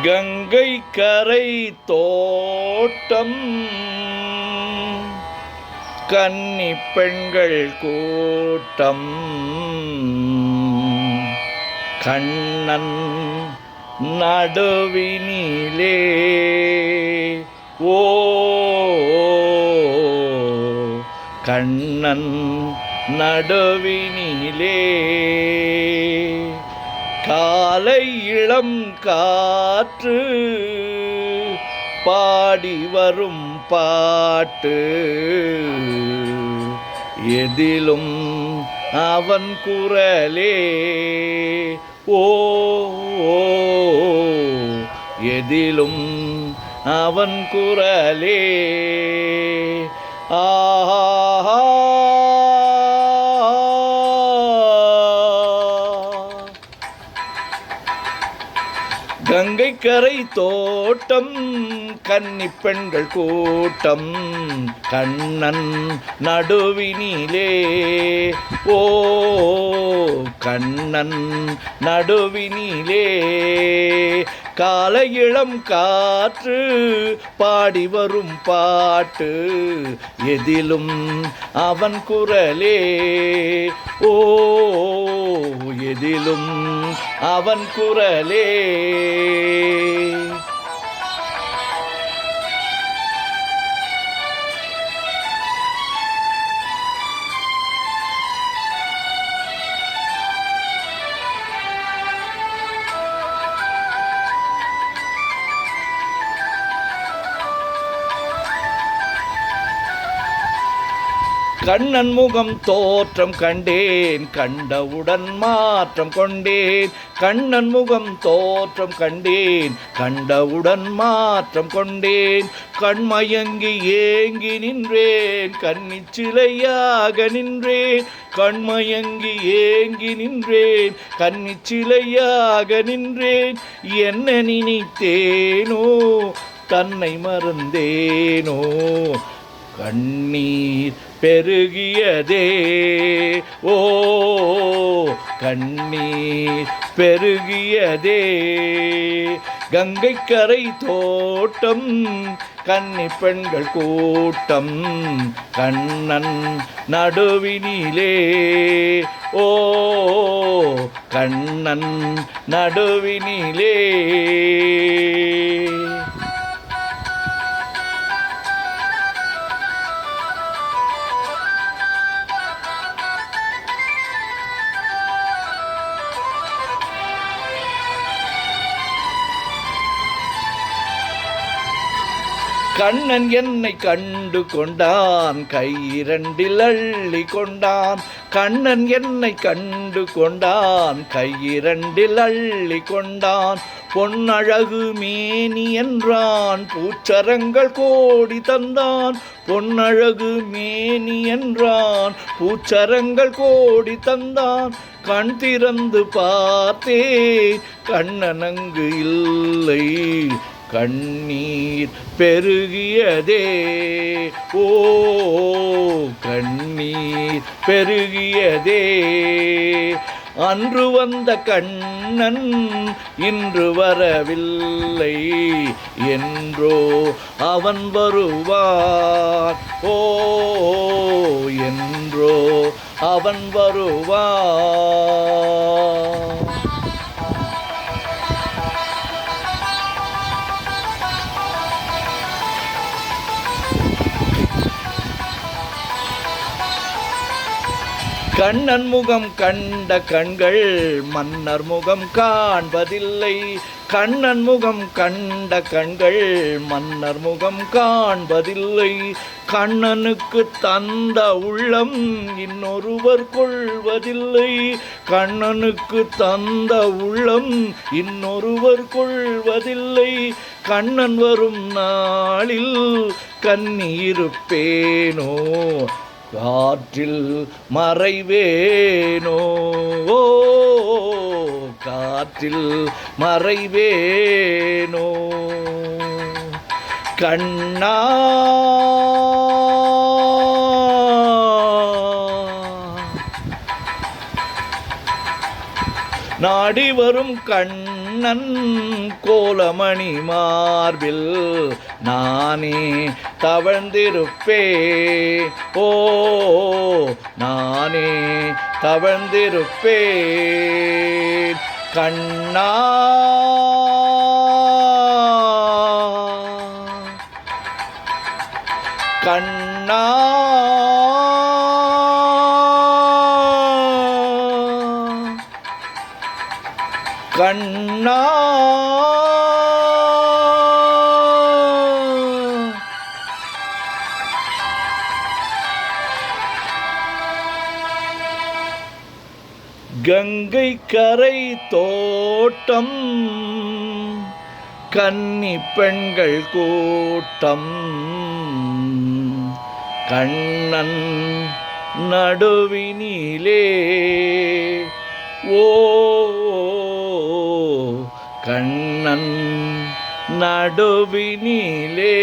கங்கை கரை தோட்டம் கன்னி பெண்கள் கூட்டம் கண்ணன் நடுவினிலே ஓ கண்ணன் நடுவினிலே காலை இளம் காற்று பாடி வரும் பாட்டு எதிலும் அவன் குரலே ஓ எதிலும் அவன் குரலே ஆஹா கங்கை கரை தோட்டம் கன்னி பெண்கள் கூட்டம் கண்ணன் நடுவினிலே ஓ கண்ணன் நடுவினிலே காலை இளம் காற்று பாடி வரும் பாட்டு எதிலும் அவன் குரலே ஓ எதிலும் அவன் குரலே கண்ணன் முகம் தோற்றம் கண்டேன் கண்டவுடன் மாற்றம் கொண்டேன் கண்ணன் முகம் தோற்றம் கண்டேன் கண்டவுடன் மாற்றம் கொண்டேன் கண்மயங்கி ஏங்கி நின்றேன் கன்னிச் சிலையாக நின்றேன் கண்மயங்கி ஏங்கி நின்றேன் கன்னிச் சிலையாக நின்றேன் என்ன நினைத்தேனோ தன்னை மறந்தேனோ கண்ணீர் பெருகியதே ஓ கண்ணீர் பெருகியதே கங்கை கரை தோட்டம் கன்னி பெண்கள் கூட்டம் கண்ணன் நடுவினிலே ஓ கண்ணன் நடுவினிலே கண்ணன் என்னை கண்டு கொண்டான் கையிரண்டில் அள்ளி கொண்டான் கண்ணன் என்னை கண்டு கொண்டான் கையிரண்டில் அள்ளி கொண்டான் பொன்னழகு மேனி என்றான் பூச்சரங்கள் கோடி தந்தான் பொன்னழகு மேனி என்றான் பூச்சரங்கள் கோடி தந்தான் கண் திறந்து பார்த்தேன் கண்ணன் அங்கு இல்லை கண்ணீர் பெருகியதே ஓ கண்ணீர் பெருகியதே அன்று வந்த கண்ணன் இன்று வரவில்லை என்றோ அவன் வருவான் ஓ என்றோ அவன் வருவான் கண்ணன் முகம் கண்ட கண்கள் மன்னர் முகம் காண்பதில்லை கண்ணன் முகம் கண்ட கண்கள் மன்னர் முகம் காண்பதில்லை கண்ணனுக்கு தந்த உள்ளம் இன்னொருவர் கொள்வதில்லை கண்ணனுக்கு தந்த உள்ளம் இன்னொருவர் கொள்வதில்லை கண்ணன் வரும் நாளில் கண்ணீருப்பேனோ காற்றில் மறைவேனோ ஓ காற்றில் மறைவேனோ கண்ணா நாடி வரும் கண்ணன் கோலமணி மார்பில் நானே தவழ்ந்திருப்பே ஓ நானே தவழ்ந்திருப்பே கண்ணா கண்ணா கண்ணா கங்கை கரை தோட்டம் கன்னி பெண்கள் கூட்டம் கண்ணன் நடுவினிலே ஓ கண்ணன் நடுவினிலே